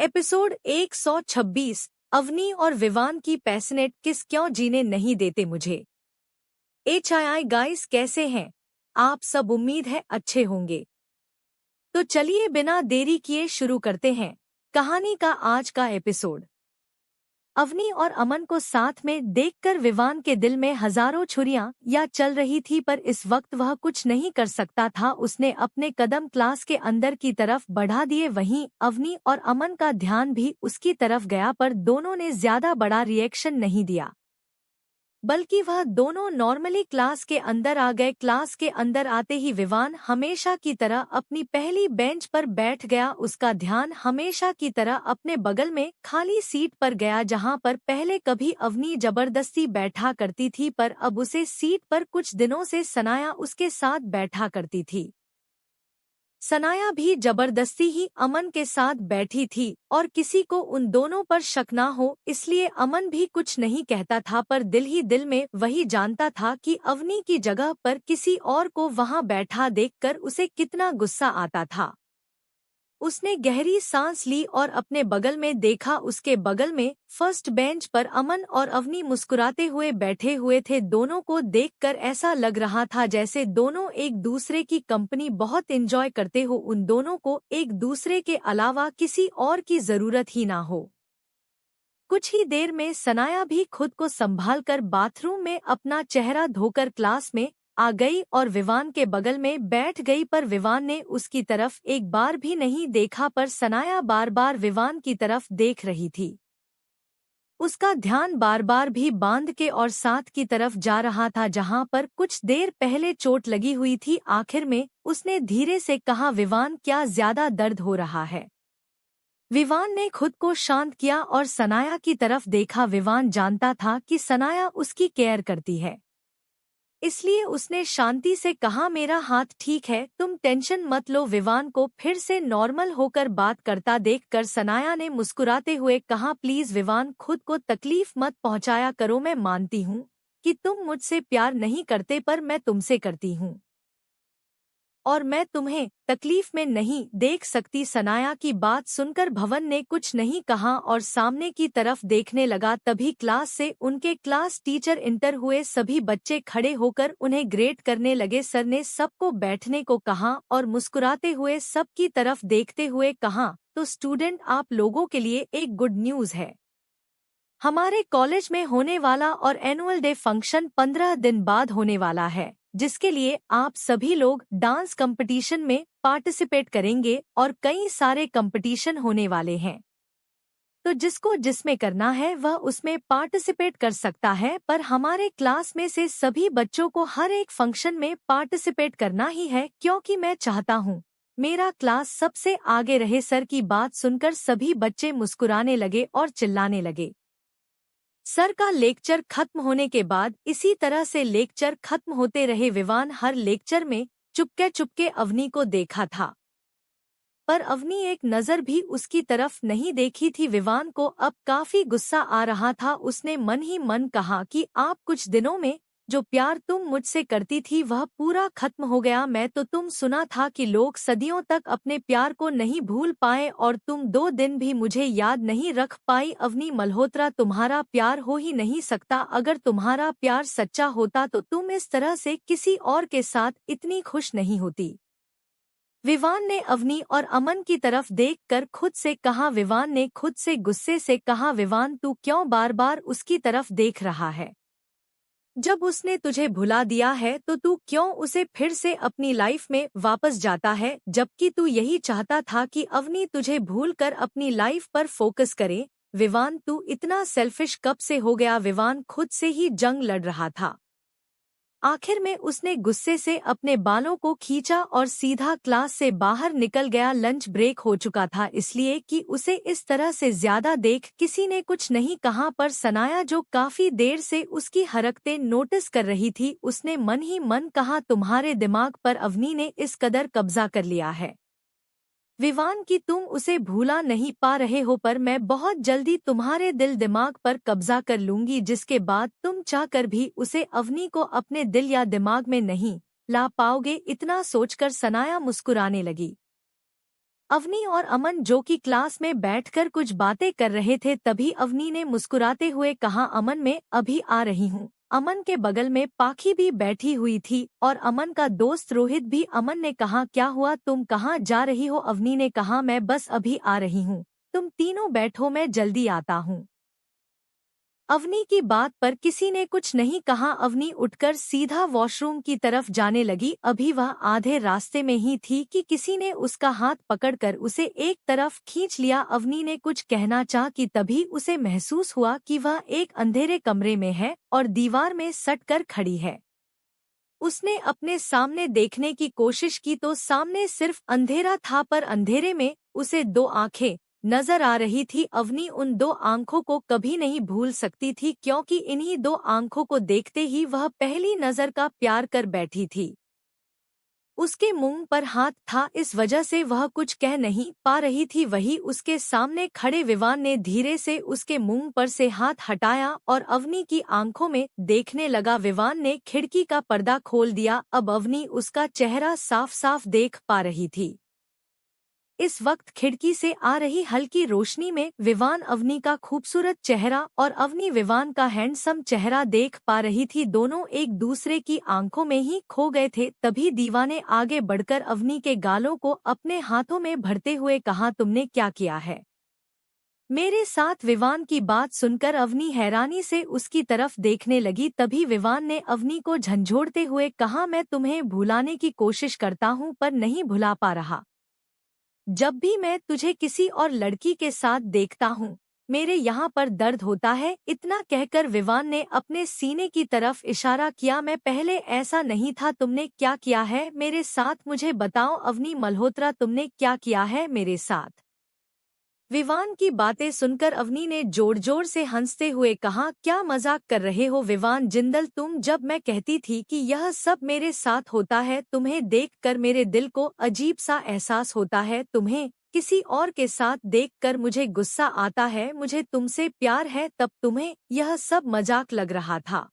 Episode 126। Avani और विवान की passionate किस क्यों जीने नहीं देते मुझे। HII गाइस, कैसे हैं आप सब? उम्मीद है अच्छे होंगे। तो चलिए बिना देरी किए शुरू करते हैं कहानी का आज का एपिसोड। अवनी और अमन को साथ में देखकर विवान के दिल में हजारों छुरियां या चल रही थी, पर इस वक्त वह कुछ नहीं कर सकता था। उसने अपने कदम क्लास के अंदर की तरफ बढ़ा दिए। वहीं अवनी और अमन का ध्यान भी उसकी तरफ गया, पर दोनों ने ज्यादा बड़ा रिएक्शन नहीं दिया, बल्कि वह दोनों नॉर्मली क्लास के अंदर आ गए। क्लास के अंदर आते ही विवान हमेशा की तरह अपनी पहली बेंच पर बैठ गया। उसका ध्यान हमेशा की तरह अपने बगल में खाली सीट पर गया, जहां पर पहले कभी अवनी जबरदस्ती बैठा करती थी, पर अब उसे सीट पर कुछ दिनों से सनाया उसके साथ बैठा करती थी। सनाया भी जबरदस्ती ही अमन के साथ बैठी थी और किसी को उन दोनों पर शक ना हो, इसलिए अमन भी कुछ नहीं कहता था, पर दिल ही दिल में वही जानता था कि अवनी की जगह पर किसी और को वहां बैठा देखकर उसे कितना गुस्सा आता था। उसने गहरी सांस ली और अपने बगल में देखा। उसके बगल में फर्स्ट बेंच पर अमन और अवनी मुस्कुराते हुए बैठे हुए थे। दोनों को देखकर ऐसा लग रहा था जैसे दोनों एक दूसरे की कंपनी बहुत एंजॉय करते हो। उन दोनों को एक दूसरे के अलावा किसी और की जरूरत ही ना हो। कुछ ही देर में सनाया भी खुद को संभालकर बाथरूम में अपना चेहरा धोकर क्लास में आ गई और विवान के बगल में बैठ गई, पर विवान ने उसकी तरफ एक बार भी नहीं देखा, पर सनाया बार बार विवान की तरफ देख रही थी। उसका ध्यान बार बार भी बांध के और साथ की तरफ जा रहा था, जहां पर कुछ देर पहले चोट लगी हुई थी। आखिर में उसने धीरे से कहा, विवान क्या ज्यादा दर्द हो रहा है? विवान ने खुद को शांत किया और सनाया की तरफ देखा। विवान जानता था कि सनाया उसकी केयर करती है, इसलिए उसने शांति से कहा, मेरा हाथ ठीक है, तुम टेंशन मत लो। विवान को फिर से नॉर्मल होकर बात करता देखकर सनाया ने मुस्कुराते हुए कहा, प्लीज विवान, खुद को तकलीफ मत पहुंचाया करो। मैं मानती हूँ कि तुम मुझसे प्यार नहीं करते, पर मैं तुमसे करती हूँ और मैं तुम्हें तकलीफ में नहीं देख सकती। सनाया की बात सुनकर भवन ने कुछ नहीं कहा और सामने की तरफ देखने लगा। तभी क्लास से उनके क्लास टीचर इंटर हुए। सभी बच्चे खड़े होकर उन्हें ग्रेट करने लगे। सर ने सबको बैठने को कहा और मुस्कुराते हुए सबकी तरफ देखते हुए कहा, तो स्टूडेंट, आप लोगों के लिए एक गुड न्यूज है। हमारे कॉलेज में होने वाला और एनुअल डे फंक्शन 15 दिन बाद होने वाला है, जिसके लिए आप सभी लोग डांस कंपटीशन में पार्टिसिपेट करेंगे और कई सारे कंपटीशन होने वाले हैं। तो जिसको जिसमें करना है वह उसमें पार्टिसिपेट कर सकता है, पर हमारे क्लास में से सभी बच्चों को हर एक फंक्शन में पार्टिसिपेट करना ही है, क्योंकि मैं चाहता हूँ मेरा क्लास सबसे आगे रहे। सर की बात सुनकर सभी बच्चे मुस्कुराने लगे और चिल्लाने लगे। सर का लेक्चर खत्म होने के बाद इसी तरह से लेक्चर खत्म होते रहे। विवान हर लेक्चर में चुपके चुपके अवनी को देखा था, पर अवनी एक नजर भी उसकी तरफ नहीं देखी थी। विवान को अब काफी गुस्सा आ रहा था। उसने मन ही मन कहा कि आप कुछ दिनों में जो प्यार तुम मुझसे करती थी वह पूरा खत्म हो गया। मैं तो तुम सुना था कि लोग सदियों तक अपने प्यार को नहीं भूल पाए, और तुम 2 दिन भी मुझे याद नहीं रख पाई। अवनी मल्होत्रा, तुम्हारा प्यार हो ही नहीं सकता। अगर तुम्हारा प्यार सच्चा होता तो तुम इस तरह से किसी और के साथ इतनी खुश नहीं होती। विवान ने अवनी और अमन की तरफ देखकर खुद से कहा। विवान ने खुद से गुस्से से कहा, विवान, तू क्यों बार बार उसकी तरफ देख रहा है? जब उसने तुझे भुला दिया है तो तू क्यों उसे फिर से अपनी लाइफ में वापस जाता है, जबकि तू यही चाहता था कि अवनी तुझे भूलकर अपनी लाइफ पर फोकस करे। विवान, तू इतना सेल्फिश कब से हो गया? विवान खुद से ही जंग लड़ रहा था। आखिर में उसने गुस्से से अपने बालों को खींचा और सीधा क्लास से बाहर निकल गया। लंच ब्रेक हो चुका था, इसलिए कि उसे इस तरह से ज्यादा देख किसी ने कुछ नहीं कहा, पर सनाया जो काफी देर से उसकी हरकतें नोटिस कर रही थी, उसने मन ही मन कहा, तुम्हारे दिमाग पर अवनी ने इस कदर कब्जा कर लिया है विवान कि तुम उसे भूला नहीं पा रहे हो, पर मैं बहुत जल्दी तुम्हारे दिल दिमाग पर कब्जा कर लूंगी, जिसके बाद तुम चाहकर भी उसे अवनी को अपने दिल या दिमाग में नहीं ला पाओगे। इतना सोचकर सनाया मुस्कुराने लगी। अवनी और अमन जो कि क्लास में बैठकर कुछ बातें कर रहे थे, तभी अवनी ने मुस्कुराते हुए कहा, अमन मैं अभी आ रही हूँ। अमन के बगल में पाखी भी बैठी हुई थी और अमन का दोस्त रोहित भी। अमन ने कहा, क्या हुआ, तुम कहाँ जा रही हो? अवनी ने कहा, मैं बस अभी आ रही हूँ, तुम तीनों बैठो, मैं जल्दी आता हूँ। अवनी की बात पर किसी ने कुछ नहीं कहा। अवनी उठकर सीधा वॉशरूम की तरफ जाने लगी। अभी वह आधे रास्ते में ही थी कि किसी ने उसका हाथ पकड़कर उसे एक तरफ खींच लिया। अवनी ने कुछ कहना चाहा कि तभी उसे महसूस हुआ कि वह एक अंधेरे कमरे में है और दीवार में सट कर खड़ी है। उसने अपने सामने देखने की कोशिश की तो सामने सिर्फ अंधेरा था, पर अंधेरे में उसे दो आंखें नजर आ रही थी। अवनी उन दो आंखों को कभी नहीं भूल सकती थी, क्योंकि इन्हीं दो आंखों को देखते ही वह पहली नजर का प्यार कर बैठी थी। उसके मुंह पर हाथ था, इस वजह से वह कुछ कह नहीं पा रही थी। वही उसके सामने खड़े विवान ने धीरे से उसके मुंह पर से हाथ हटाया और अवनी की आंखों में देखने लगा। विवान ने खिड़की का पर्दा खोल दिया। अब अवनी उसका चेहरा साफ साफ देख पा रही थी। इस वक्त खिड़की से आ रही हल्की रोशनी में विवान अवनी का खूबसूरत चेहरा और अवनी विवान का हैंडसम चेहरा देख पा रही थी। दोनों एक दूसरे की आंखों में ही खो गए थे। तभी दीवा ने आगे बढ़कर अवनी के गालों को अपने हाथों में भरते हुए कहा, तुमने क्या किया है मेरे साथ? विवान की बात सुनकर अवनी हैरानी से उसकी तरफ देखने लगी। तभी विवान ने अवनी को झंझोड़ते हुए कहा, मैं तुम्हें भुलाने की कोशिश करता हूँ पर नहीं भुला पा रहा। जब भी मैं तुझे किसी और लड़की के साथ देखता हूँ, मेरे यहाँ पर दर्द होता है। इतना कहकर विवान ने अपने सीने की तरफ इशारा किया। मैं पहले ऐसा नहीं था, तुमने क्या किया है मेरे साथ, मुझे बताओ अवनी मल्होत्रा, तुमने क्या किया है मेरे साथ? विवान की बातें सुनकर अवनी ने जोर जोर से हंसते हुए कहा, क्या मजाक कर रहे हो विवान जिंदल तुम? जब मैं कहती थी कि यह सब मेरे साथ होता है, तुम्हें देखकर मेरे दिल को अजीब सा एहसास होता है। तुम्हें किसी और के साथ देखकर मुझे गुस्सा आता है, मुझे तुमसे प्यार है, तब तुम्हें यह सब मजाक लग रहा था।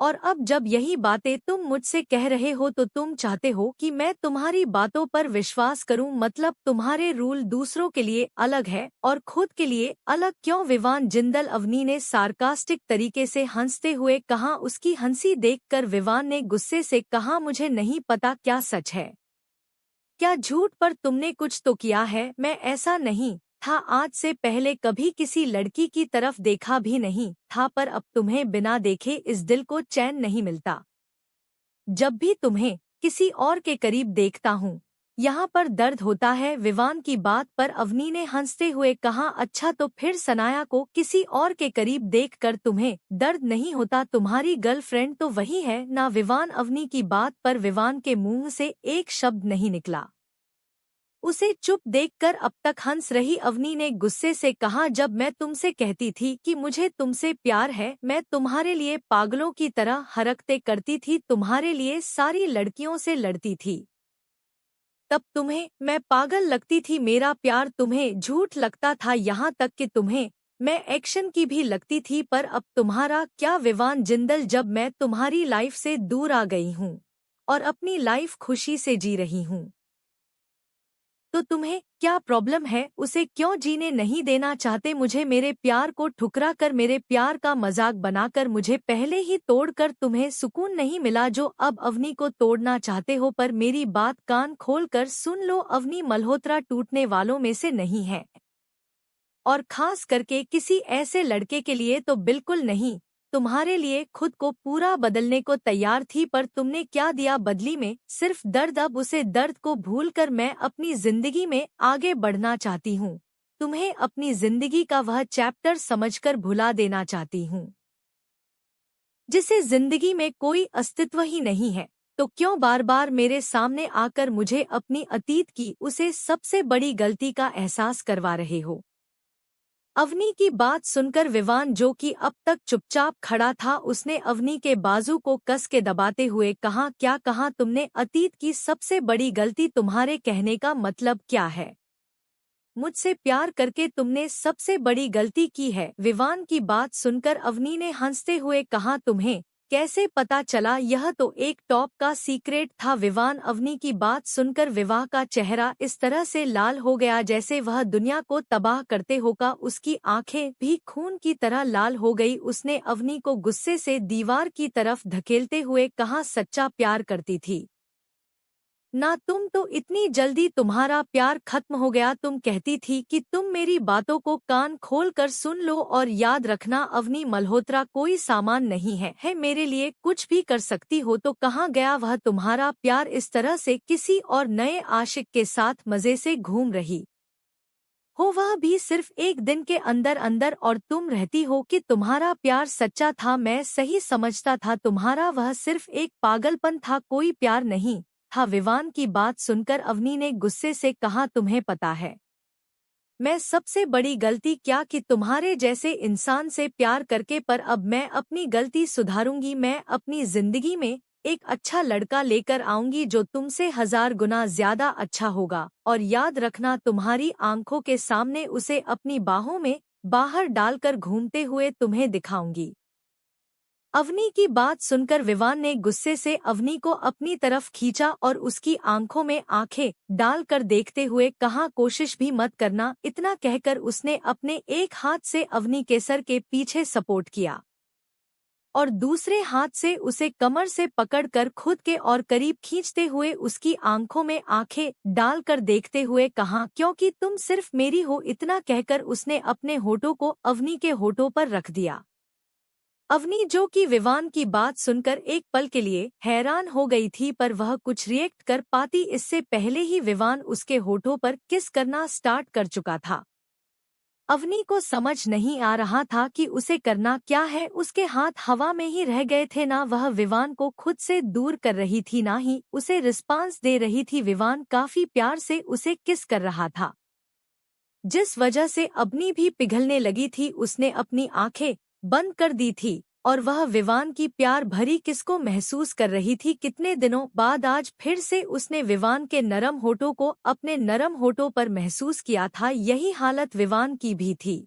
और अब जब यही बातें तुम मुझसे कह रहे हो तो तुम चाहते हो कि मैं तुम्हारी बातों पर विश्वास करूं? मतलब तुम्हारे रूल दूसरों के लिए अलग है और खुद के लिए अलग क्यों? विवान जिंदल, अवनी ने सार्कास्टिक तरीके से हंसते हुए कहा। उसकी हंसी देखकर विवान ने गुस्से से कहा, मुझे नहीं पता क्या सच है क्या झूठ, पर तुमने कुछ तो किया है। मैं ऐसा नहीं था, आज से पहले कभी किसी लड़की की तरफ देखा भी नहीं था, पर अब तुम्हें बिना देखे इस दिल को चैन नहीं मिलता। जब भी तुम्हें किसी और के करीब देखता हूँ, यहाँ पर दर्द होता है। विवान की बात पर अवनी ने हंसते हुए कहा, अच्छा तो फिर सनाया को किसी और के करीब देखकर तुम्हें दर्द नहीं होता? तुम्हारी गर्लफ्रेंड तो वही है ना? विवान, अवनी की बात पर विवान के मुंह से एक शब्द नहीं निकला। उसे चुप देखकर अब तक हंस रही अवनी ने गुस्से से कहा, जब मैं तुमसे कहती थी कि मुझे तुमसे प्यार है, मैं तुम्हारे लिए पागलों की तरह हरकतें करती थी, तुम्हारे लिए सारी लड़कियों से लड़ती थी, तब तुम्हें मैं पागल लगती थी। मेरा प्यार तुम्हें झूठ लगता था, यहाँ तक कि तुम्हें मैं एक्शन की भी लगती थी, पर अब तुम्हारा क्या? विवान जिंदल, जब मैं तुम्हारी लाइफ से दूर आ गई हूँ और अपनी लाइफ खुशी से जी रही हूँ, तो तुम्हें क्या प्रॉब्लम है? उसे क्यों जीने नहीं देना चाहते? मुझे मेरे प्यार को ठुकरा कर, मेरे प्यार का मजाक बनाकर, मुझे पहले ही तोड़कर तुम्हें सुकून नहीं मिला जो अब अवनी को तोड़ना चाहते हो? पर मेरी बात कान खोल कर सुन लो, अवनी मल्होत्रा टूटने वालों में से नहीं है, और खास करके किसी ऐसे लड़के के लिए तो बिल्कुल नहीं। तुम्हारे लिए खुद को पूरा बदलने को तैयार थी, पर तुमने क्या दिया बदली में? सिर्फ दर्द। अब उसे दर्द को भूलकर मैं अपनी जिंदगी में आगे बढ़ना चाहती हूँ, तुम्हें अपनी जिंदगी का वह चैप्टर समझकर भुला देना चाहती हूँ जिसे जिंदगी में कोई अस्तित्व ही नहीं है। तो क्यों बार बार मेरे सामने आकर मुझे अपनी अतीत की उसे सबसे बड़ी गलती का एहसास करवा रहे हो? अवनी की बात सुनकर विवान, जो कि अब तक चुपचाप खड़ा था, उसने अवनी के बाजू को कस के दबाते हुए कहा, क्या कहा तुमने? अतीत की सबसे बड़ी गलती? तुम्हारे कहने का मतलब क्या है? मुझसे प्यार करके तुमने सबसे बड़ी गलती की है। विवान की बात सुनकर अवनी ने हंसते हुए कहा, तुम्हें कैसे पता चला? यह तो एक टॉप का सीक्रेट था। विवान अवनी की बात सुनकर विवाह का चेहरा इस तरह से लाल हो गया जैसे वह दुनिया को तबाह करते होगा। उसकी आंखें भी खून की तरह लाल हो गई। उसने अवनी को गुस्से से दीवार की तरफ धकेलते हुए कहा, सच्चा प्यार करती थी ना तुम तो इतनी जल्दी तुम्हारा प्यार खत्म हो गया। तुम कहती थी कि तुम मेरी बातों को कान खोल कर सुन लो और याद रखना अवनी मल्होत्रा कोई सामान नहीं है मेरे लिए कुछ भी कर सकती हो। तो कहाँ गया वह तुम्हारा प्यार? इस तरह से किसी और नए आशिक के साथ मजे से घूम रही हो, वह भी सिर्फ एक दिन के अंदर अंदर, और तुम रहती हो कि तुम्हारा प्यार सच्चा था। मैं सही समझता था तुम्हारा वह सिर्फ एक पागलपन था, कोई प्यार नहीं था। विवान की बात सुनकर अवनी ने गुस्से से कहा, तुम्हें पता है मैं सबसे बड़ी गलती क्या कि तुम्हारे जैसे इंसान से प्यार करके, पर अब मैं अपनी गलती सुधारूंगी। मैं अपनी जिंदगी में एक अच्छा लड़का लेकर आऊंगी जो तुमसे 1000 गुना ज्यादा अच्छा होगा, और याद रखना तुम्हारी आंखों के सामने उसे अपनी बाहों में बाहर डालकर घूमते हुए तुम्हें दिखाऊंगी। अवनी की बात सुनकर विवान ने गुस्से से अवनी को अपनी तरफ खींचा और उसकी आंखों में आंखें डालकर देखते हुए कहा, कोशिश भी मत करना। इतना कहकर उसने अपने एक हाथ से अवनी के सर के पीछे सपोर्ट किया और दूसरे हाथ से उसे कमर से पकड़कर खुद के और करीब खींचते हुए उसकी आंखों में आंखें डालकर देखते हुए कहा, क्योंकि तुम सिर्फ मेरी हो। इतना कहकर उसने अपने होठों को अवनी के होठों पर रख दिया। अवनी, जो कि विवान की बात सुनकर एक पल के लिए हैरान हो गई थी, पर वह कुछ रिएक्ट कर पाती इससे पहले ही विवान उसके होठों पर किस करना स्टार्ट कर चुका था। अवनी को समझ नहीं आ रहा था कि उसे करना क्या है। उसके हाथ हवा में ही रह गए थे। ना वह विवान को खुद से दूर कर रही थी, ना ही उसे रिस्पांस दे रही थी। विवान काफी प्यार से उसे किस कर रहा था, जिस वजह से अवनी भी पिघलने लगी थी। उसने अपनी आंखें बंद कर दी थी और वह विवान की प्यार भरी किस को महसूस कर रही थी। कितने दिनों बाद आज फिर से उसने विवान के नरम होठों को अपने नरम होठों पर महसूस किया था। यही हालत विवान की भी थी।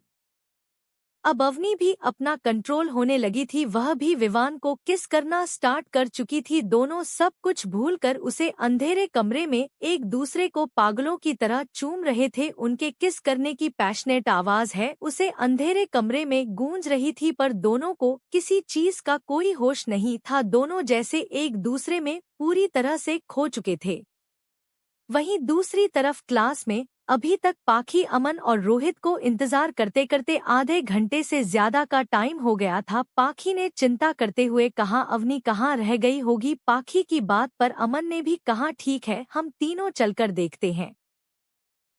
अब अवनी भी अपना कंट्रोल होने लगी थी। वह भी विवान को किस करना स्टार्ट कर चुकी थी। दोनों सब कुछ भूलकर उसे अंधेरे कमरे में एक दूसरे को पागलों की तरह चूम रहे थे। उनके किस करने की पैशनेट आवाज है उसे अंधेरे कमरे में गूंज रही थी, पर दोनों को किसी चीज का कोई होश नहीं था। दोनों जैसे एक दूसरे में पूरी तरह से खो चुके थे। वहीं दूसरी तरफ क्लास में अभी तक पाखी, अमन और रोहित को इंतजार करते करते आधे घंटे से ज्यादा का टाइम हो गया था। पाखी ने चिंता करते हुए कहा, अवनी कहाँ रह गई होगी? पाखी की बात पर अमन ने भी कहा, ठीक है, हम तीनों चलकर देखते हैं।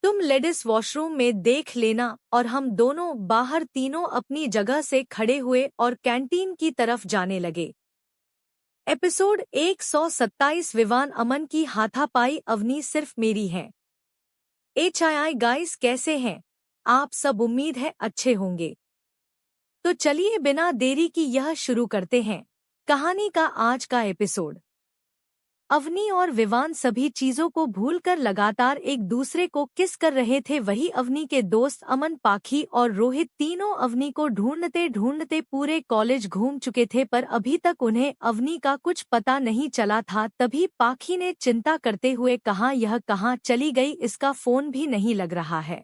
तुम लेडीज वॉशरूम में देख लेना। और हम दोनों बाहर तीनों अपनी जगह से खड़े हुए और कैंटीन की तरफ जाने लगे। एपिसोड 127। विवान अमन की हाथापाई। अवनी सिर्फ मेरी है। HII गाइस, कैसे हैं आप सब? उम्मीद है अच्छे होंगे। तो चलिए बिना देरी की यह शुरू करते हैं कहानी का आज का एपिसोड। अवनी और विवान सभी चीजों को भूलकर लगातार एक दूसरे को किस कर रहे थे। वही अवनी के दोस्त अमन, पाखी और रोहित तीनों अवनी को ढूंढते ढूंढते पूरे कॉलेज घूम चुके थे, पर अभी तक उन्हें अवनी का कुछ पता नहीं चला था। तभी पाखी ने चिंता करते हुए कहा, यह कहाँ चली गई? इसका फोन भी नहीं लग रहा है।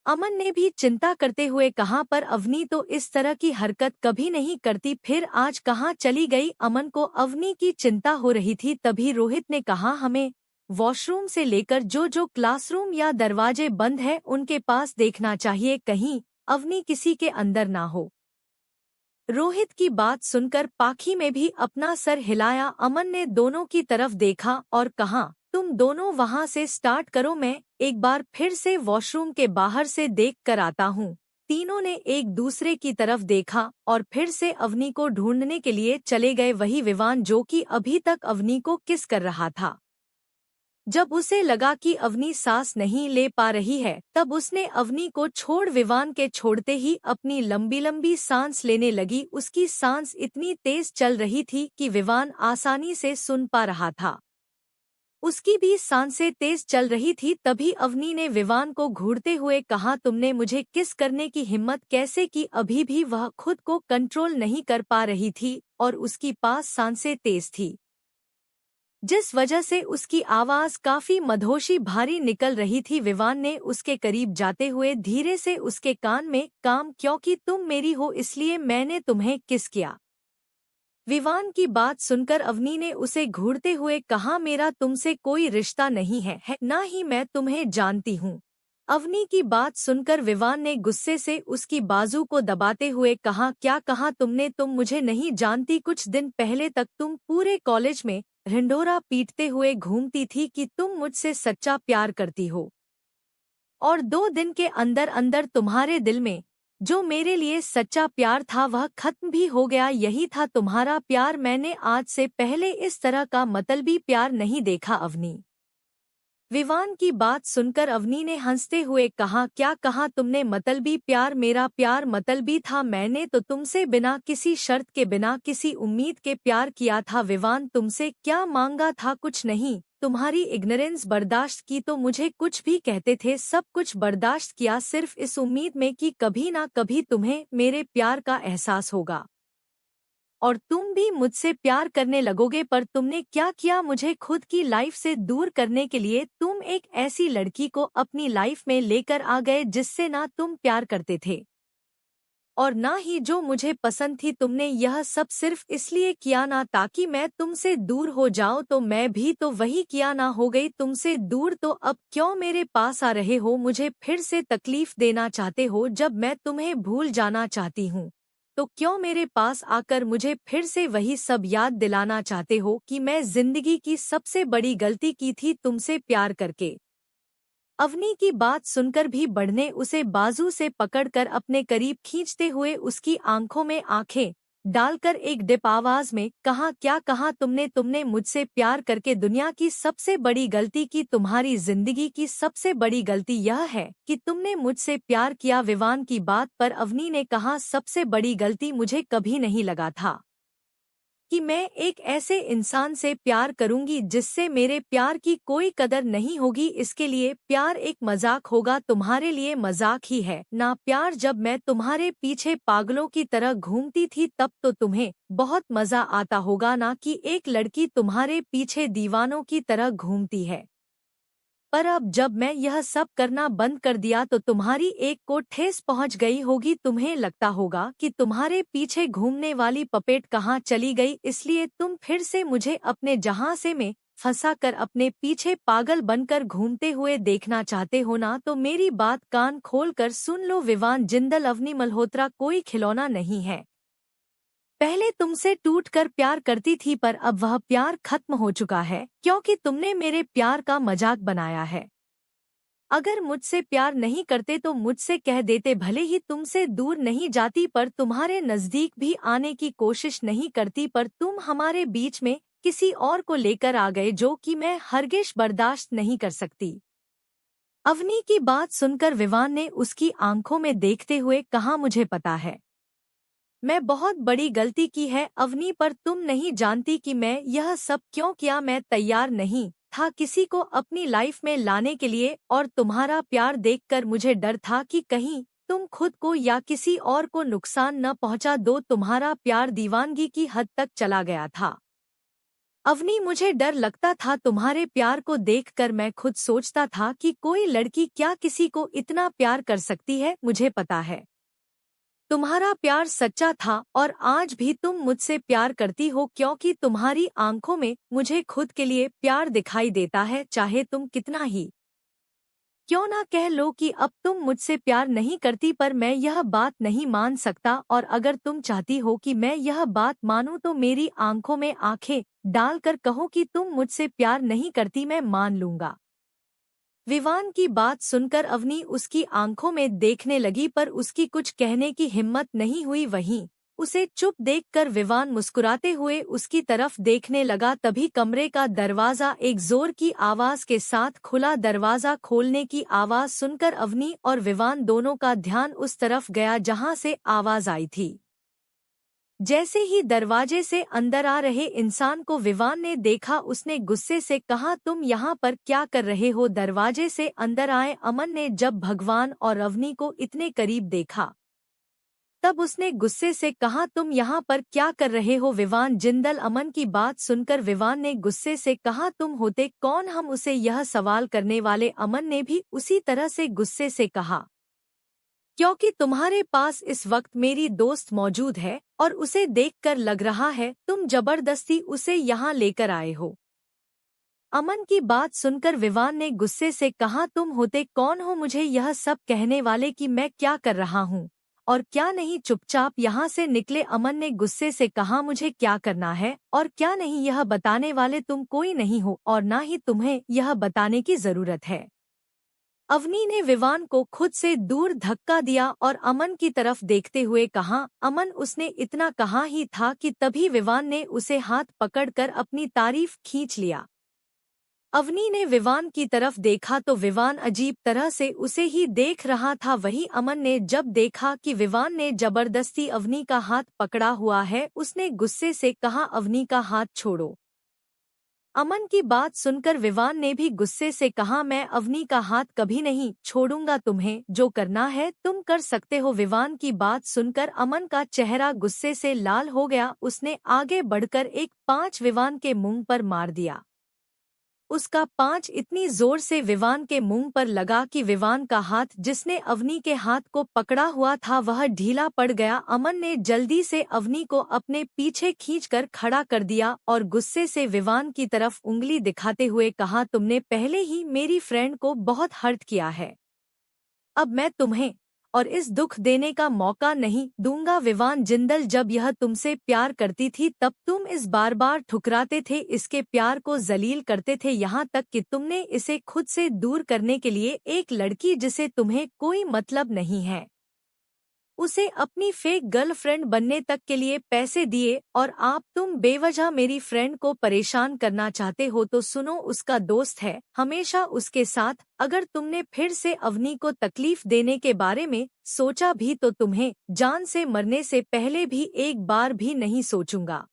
अमन ने भी चिंता करते हुए कहा, पर अवनी तो इस तरह की हरकत कभी नहीं करती, फिर आज कहाँ चली गई? अमन को अवनी की चिंता हो रही थी। तभी रोहित ने कहा, हमें वॉशरूम से लेकर जो जो क्लासरूम या दरवाजे बंद है उनके पास देखना चाहिए, कहीं अवनी किसी के अंदर ना हो। रोहित की बात सुनकर पाखी में भी अपना सर हिलाया। अमन ने दोनों की तरफ देखा और कहा, तुम दोनों वहां से स्टार्ट करो, मैं एक बार फिर से वॉशरूम के बाहर से देख कर आता हूँ। तीनों ने एक दूसरे की तरफ देखा और फिर से अवनी को ढूंढने के लिए चले गए। वही विवान, जो कि अभी तक अवनी को किस कर रहा था। जब उसे लगा कि अवनी सांस नहीं ले पा रही है, तब उसने अवनी को छोड़ विवान के छोड़ते ही अपनी लंबी लंबी सांस लेने लगी। उसकी सांस इतनी तेज चल रही थी कि विवान आसानी से सुन पा रहा था। उसकी भी सांसें तेज चल रही थी। तभी अवनी ने विवान को घूरते हुए कहा, तुमने मुझे किस करने की हिम्मत कैसे की? अभी भी वह खुद को कंट्रोल नहीं कर पा रही थी और उसकी पास सांसें तेज थी, जिस वजह से उसकी आवाज काफी मधोशी भारी निकल रही थी। विवान ने उसके करीब जाते हुए धीरे से उसके कान में, काम क्योंकि तुम मेरी हो इसलिए मैंने तुम्हें किस किया। विवान की बात सुनकर अवनी ने उसे घूरते हुए कहा, मेरा तुमसे कोई रिश्ता नहीं है ना ही मैं तुम्हें जानती हूँ। अवनी की बात सुनकर विवान ने गुस्से से उसकी बाजू को दबाते हुए कहा, क्या कहा तुमने? तुम मुझे नहीं जानती। कुछ दिन पहले तक तुम पूरे कॉलेज में ढिंढोरा पीटते हुए घूमती थी कि तुम मुझसे सच्चा प्यार करती हो, और 2 दिन के अंदर अंदर तुम्हारे दिल में जो मेरे लिए सच्चा प्यार था वह खत्म भी हो गया। यही था तुम्हारा प्यार। मैंने आज से पहले इस तरह का मतलबी प्यार नहीं देखा। अवनी विवान की बात सुनकर अवनी ने हंसते हुए कहा, क्या कहा तुमने? मतलबी प्यार? मेरा प्यार मतलबी था। मैंने तो तुमसे बिना किसी शर्त के, बिना किसी उम्मीद के प्यार किया था। विवान तुमसे क्या मांगा था? कुछ नहीं। तुम्हारी इग्नोरेंस बर्दाश्त की तो मुझे कुछ भी कहते थे, सब कुछ बर्दाश्त किया सिर्फ इस उम्मीद में कि कभी ना कभी तुम्हें मेरे प्यार का एहसास होगा और तुम भी मुझसे प्यार करने लगोगे। पर तुमने क्या किया? मुझे खुद की लाइफ से दूर करने के लिए तुम एक ऐसी लड़की को अपनी लाइफ में लेकर आ गए जिससे ना तुम प्यार करते थे और ना ही जो मुझे पसंद थी। तुमने यह सब सिर्फ इसलिए किया ना ताकि मैं तुमसे दूर हो जाऊं, तो मैं भी तो वही किया ना। हो गई तुमसे दूर तो अब क्यों मेरे पास आ रहे हो? मुझे फिर से तकलीफ देना चाहते हो? जब मैं तुम्हें भूल जाना चाहती हूँ तो क्यों मेरे पास आकर मुझे फिर से वही सब याद दिलाना चाहते हो कि मैं जिंदगी की सबसे बड़ी गलती की थी तुमसे प्यार करके। अवनी की बात सुनकर भी बढ़ने उसे बाजू से पकड़कर अपने करीब खींचते हुए उसकी आंखों में आंखें डालकर एक डिप आवाज में कहा, क्या कहा तुमने? तुमने मुझसे प्यार करके दुनिया की सबसे बड़ी गलती की। तुम्हारी जिंदगी की सबसे बड़ी गलती यह है कि तुमने मुझसे प्यार किया। विवान की बात पर अवनी ने कहा, सबसे बड़ी गलती? मुझे कभी नहीं लगा था कि मैं एक ऐसे इंसान से प्यार करूंगी जिससे मेरे प्यार की कोई कदर नहीं होगी। इसके लिए प्यार एक मजाक होगा। तुम्हारे लिए मजाक ही है ना प्यार। जब मैं तुम्हारे पीछे पागलों की तरह घूमती थी तब तो तुम्हें बहुत मजा आता होगा ना कि एक लड़की तुम्हारे पीछे दीवानों की तरह घूमती है। पर अब जब मैं यह सब करना बंद कर दिया तो तुम्हारी एक को ठेस पहुंच गई होगी। तुम्हें लगता होगा कि तुम्हारे पीछे घूमने वाली पपेट कहाँ चली गई, इसलिए तुम फिर से मुझे अपने जहां से में फंसा कर अपने पीछे पागल बनकर घूमते हुए देखना चाहते हो ना। तो मेरी बात कान खोल कर सुन लो। विवान जिंदल अवनी मल्होत्रा कोई खिलौना नहीं है। पहले तुमसे टूटकर प्यार करती थी पर अब वह प्यार खत्म हो चुका है क्योंकि तुमने मेरे प्यार का मजाक बनाया है। अगर मुझसे प्यार नहीं करते तो मुझसे कह देते, भले ही तुमसे दूर नहीं जाती पर तुम्हारे नजदीक भी आने की कोशिश नहीं करती। पर तुम हमारे बीच में किसी और को लेकर आ गए जो कि मैं हरगिज बर्दाश्त नहीं कर सकती। अवनी की बात सुनकर विवान ने उसकी आंखों में देखते हुए कहा, मुझे पता है मैं बहुत बड़ी गलती की है अवनी, पर तुम नहीं जानती कि मैं यह सब क्यों किया। मैं तैयार नहीं था किसी को अपनी लाइफ में लाने के लिए और तुम्हारा प्यार देखकर मुझे डर था कि कहीं तुम खुद को या किसी और को नुकसान न पहुंचा दो। तुम्हारा प्यार दीवानगी की हद तक चला गया था अवनी। मुझे डर लगता था तुम्हारे प्यार को देखकर। मैं खुद सोचता था कि कोई लड़की क्या किसी को इतना प्यार कर सकती है। मुझे पता है तुम्हारा प्यार सच्चा था और आज भी तुम मुझसे प्यार करती हो क्योंकि तुम्हारी आंखों में मुझे खुद के लिए प्यार दिखाई देता है। चाहे तुम कितना ही क्यों ना कह लो कि अब तुम मुझसे प्यार नहीं करती, पर मैं यह बात नहीं मान सकता। और अगर तुम चाहती हो कि मैं यह बात मानूं तो मेरी आंखों में आंखें डालकर कहो कि तुम मुझसे प्यार नहीं करती, मैं मान लूंगा। विवान की बात सुनकर अवनी उसकी आंखों में देखने लगी पर उसकी कुछ कहने की हिम्मत नहीं हुई। वहीं उसे चुप देखकर विवान मुस्कुराते हुए उसकी तरफ देखने लगा। तभी कमरे का दरवाजा एक जोर की आवाज के साथ खुला। दरवाजा खोलने की आवाज सुनकर अवनी और विवान दोनों का ध्यान उस तरफ गया जहां से आवाज आई थी। जैसे ही दरवाजे से अंदर आ रहे इंसान को विवान ने देखा, उसने गुस्से से कहा, तुम यहाँ पर क्या कर रहे हो? दरवाजे से अंदर आए अमन ने जब भगवान और अवनी को इतने करीब देखा तब उसने गुस्से से कहा, तुम यहाँ पर क्या कर रहे हो? विवान जिंदल। अमन की बात सुनकर विवान ने गुस्से से कहा, तुम होते कौन हम उसे यह सवाल करने वाले? अमन ने भी उसी तरह से गुस्से से कहा, क्योंकि तुम्हारे पास इस वक्त मेरी दोस्त मौजूद है और उसे देखकर लग रहा है तुम जबरदस्ती उसे यहाँ लेकर आए हो। अमन की बात सुनकर विवान ने गुस्से से कहा, तुम होते कौन हो मुझे यह सब कहने वाले कि मैं क्या कर रहा हूँ और क्या नहीं? चुपचाप यहाँ से निकले। अमन ने गुस्से से कहा, मुझे क्या करना है और क्या नहीं यह बताने वाले तुम कोई नहीं हो और ना ही तुम्हें यह बताने की जरूरत है। अवनी ने विवान को खुद से दूर धक्का दिया और अमन की तरफ देखते हुए कहा, अमन। उसने इतना कहा ही था कि तभी विवान ने उसे हाथ पकड़कर अपनी तारीफ खींच लिया। अवनी ने विवान की तरफ देखा तो विवान अजीब तरह से उसे ही देख रहा था। वहीं अमन ने जब देखा कि विवान ने जबरदस्ती अवनी का हाथ पकड़ा हुआ है, उसने गुस्से से कहा, अवनी का हाथ छोड़ो। अमन की बात सुनकर विवान ने भी गुस्से से कहा, मैं अवनी का हाथ कभी नहीं छोड़ूंगा, तुम्हें जो करना है तुम कर सकते हो। विवान की बात सुनकर अमन का चेहरा गुस्से से लाल हो गया। उसने आगे बढ़कर एक पांच विवान के मुंह पर मार दिया। उसका पांच इतनी जोर से विवान के मुंह पर लगा कि विवान का हाथ जिसने अवनी के हाथ को पकड़ा हुआ था वह ढीला पड़ गया। अमन ने जल्दी से अवनी को अपने पीछे खींचकर खड़ा कर दिया और गुस्से से विवान की तरफ उंगली दिखाते हुए कहा, तुमने पहले ही मेरी फ्रेंड को बहुत हर्ट किया है, अब मैं तुम्हें और इस दुख देने का मौका नहीं दूंगा। विवान जिंदल, जब यह तुमसे प्यार करती थी तब तुम इस बार बार ठुकराते थे, इसके प्यार को जलील करते थे, यहाँ तक कि तुमने इसे खुद से दूर करने के लिए एक लड़की जिसे तुम्हें कोई मतलब नहीं है उसे अपनी फेक गर्लफ्रेंड बनने तक के लिए पैसे दिए। और तुम बेवजह मेरी फ्रेंड को परेशान करना चाहते हो तो सुनो, उसका दोस्त है, हमेशा उसके साथ। अगर तुमने फिर से अवनी को तकलीफ देने के बारे में सोचा भी तो तुम्हें जान से मरने से पहले भी एक बार भी नहीं सोचूंगा।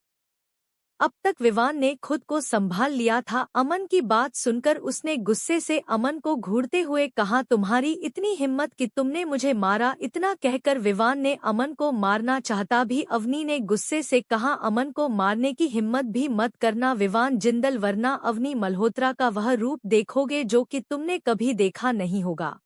अब तक विवान ने खुद को संभाल लिया था। अमन की बात सुनकर उसने गुस्से से अमन को घूरते हुए कहा, तुम्हारी इतनी हिम्मत कि तुमने मुझे मारा? इतना कहकर विवान ने अमन को मारना चाहता भी अवनी ने गुस्से से कहा, अमन को मारने की हिम्मत भी मत करना विवान जिंदल, वरना अवनी मल्होत्रा का वह रूप देखोगे जो कि तुमने कभी देखा नहीं होगा।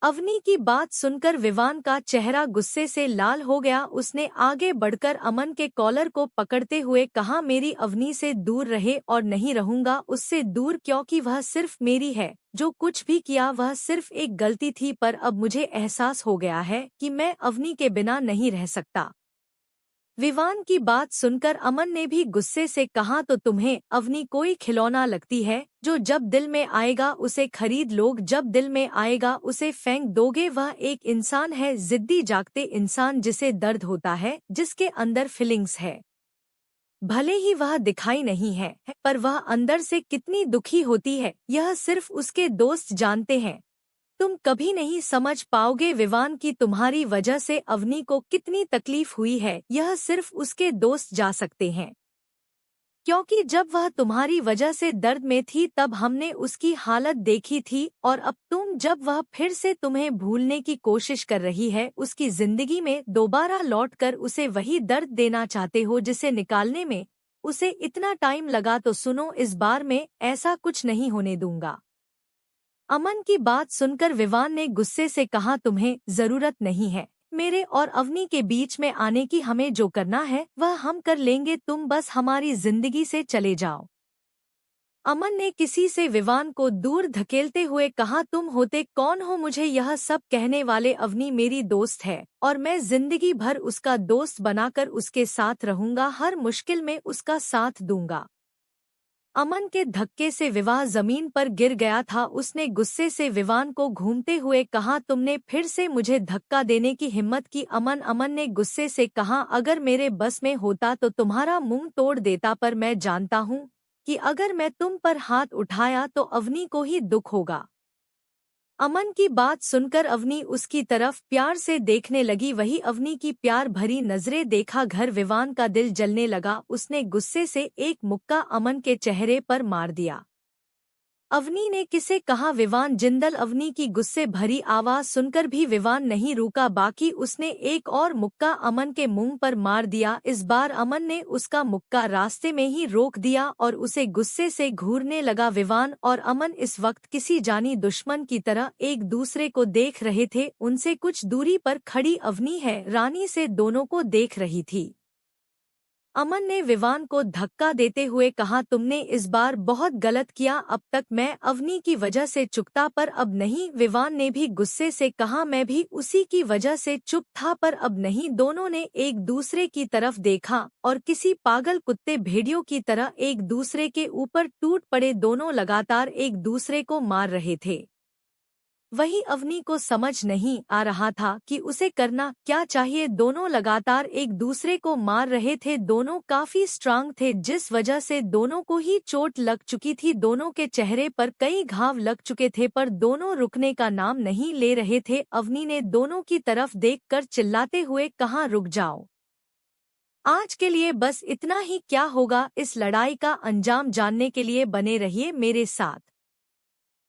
अवनी की बात सुनकर विवान का चेहरा गुस्से से लाल हो गया। उसने आगे बढ़कर अमन के कॉलर को पकड़ते हुए कहा, मेरी अवनी से दूर रहे। और नहीं रहूंगा उससे दूर, क्योंकि वह सिर्फ मेरी है। जो कुछ भी किया वह सिर्फ एक गलती थी, पर अब मुझे एहसास हो गया है कि मैं अवनी के बिना नहीं रह सकता। विवान की बात सुनकर अमन ने भी गुस्से से कहा, तो तुम्हें अवनी कोई खिलौना लगती है जो जब दिल में आएगा उसे खरीद लोग, जब दिल में आएगा उसे फेंक दोगे? वह एक इंसान है, जिद्दी जागते इंसान, जिसे दर्द होता है, जिसके अंदर फीलिंग्स है। भले ही वह दिखाई नहीं है, पर वह अंदर से कितनी दुखी होती है यह सिर्फ उसके दोस्त जानते हैं। तुम कभी नहीं समझ पाओगे विवान की तुम्हारी वजह से अवनी को कितनी तकलीफ हुई है, यह सिर्फ उसके दोस्त जा सकते हैं। क्योंकि जब वह तुम्हारी वजह से दर्द में थी तब हमने उसकी हालत देखी थी, और अब जब वह फिर से तुम्हें भूलने की कोशिश कर रही है, उसकी जिंदगी में दोबारा लौटकर उसे वही दर्द देना चाहते हो जिसे निकालने में उसे इतना टाइम लगा। तो सुनो, इस बार में ऐसा कुछ नहीं होने दूंगा। अमन की बात सुनकर विवान ने गुस्से से कहा, तुम्हें जरूरत नहीं है मेरे और अवनी के बीच में आने की। हमें जो करना है वह हम कर लेंगे, तुम बस हमारी जिंदगी से चले जाओ। अमन ने किसी से विवान को दूर धकेलते हुए कहा, तुम होते कौन हो मुझे यह सब कहने वाले? अवनी मेरी दोस्त है और मैं जिंदगी भर उसका दोस्त बनाकर उसके साथ रहूंगा, हर मुश्किल में उसका साथ दूंगा। अमन के धक्के से विवाह जमीन पर गिर गया था। उसने गुस्से से विवान को घूमते हुए कहा, तुमने फिर से मुझे धक्का देने की हिम्मत की? अमन ने गुस्से से कहा, अगर मेरे बस में होता तो तुम्हारा मुंह तोड़ देता, पर मैं जानता हूँ कि अगर मैं तुम पर हाथ उठाया तो अवनी को ही दुख होगा। अमन की बात सुनकर अवनी उसकी तरफ प्यार से देखने लगी। वही अवनी की प्यार भरी नजरें देखा घर विवान का दिल जलने लगा। उसने गुस्से से एक मुक्का अमन के चेहरे पर मार दिया। अवनी ने किसे कहा विवान जिंदल। अवनी की गुस्से भरी आवाज सुनकर भी विवान नहीं रुका, बाकी उसने एक और मुक्का अमन के मुंह पर मार दिया। इस बार अमन ने उसका मुक्का रास्ते में ही रोक दिया और उसे गुस्से से घूरने लगा। विवान और अमन इस वक्त किसी जानी दुश्मन की तरह एक दूसरे को देख रहे थे। उनसे कुछ दूरी पर खड़ी अवनी है रानी से दोनों को देख रही थी। अमन ने विवान को धक्का देते हुए कहा, तुमने इस बार बहुत गलत किया। अब तक मैं अवनी की वजह से चुकता पर अब नहीं। विवान ने भी गुस्से से कहा, मैं भी उसी की वजह से चुप था पर अब नहीं। दोनों ने एक दूसरे की तरफ देखा और किसी पागल कुत्ते भेड़ियों की तरह एक दूसरे के ऊपर टूट पड़े। दोनों लगातार एक दूसरे को मार रहे थे। वही अवनी को समझ नहीं आ रहा था कि उसे करना क्या चाहिए। दोनों लगातार एक दूसरे को मार रहे थे। दोनों काफी स्ट्रांग थे जिस वजह से दोनों को ही चोट लग चुकी थी। दोनों के चेहरे पर कई घाव लग चुके थे पर दोनों रुकने का नाम नहीं ले रहे थे। अवनी ने दोनों की तरफ देखकर चिल्लाते हुए कहा, रुक जाओ, आज के लिए बस इतना ही। क्या होगा इस लड़ाई का अंजाम जानने के लिए बने रहिए मेरे साथ।